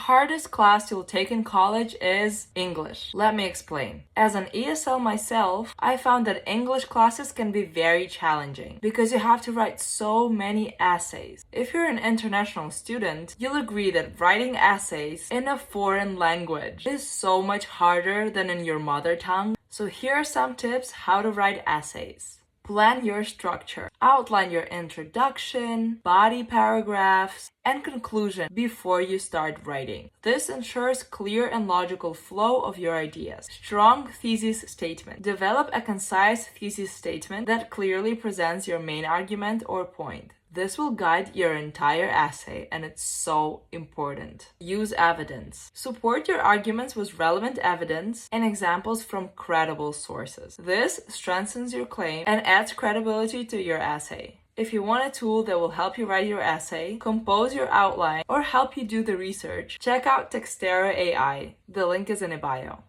hardest class you'll take in college is English. Let me explain. As an ESL myself, I found that English classes can be very challenging because you have to write so many essays. If you're an international student, you'll agree that writing essays in a foreign language is so much harder than in your mother tongue. So here are some tips how to write essays. Plan your structure. Outline your introduction, body paragraphs, and conclusion before you start writing. This ensures clear and logical flow of your ideas. Strong thesis statement. Develop a concise thesis statement that clearly presents your main argument or point. This will guide your entire essay, and it's so important. Use evidence. Support your arguments with relevant evidence and examples from credible sources. This strengthens your claim and adds credibility to your essay. If you want a tool that will help you write your essay, compose your outline, or help you do the research, check out Textera AI. The link is in a bio.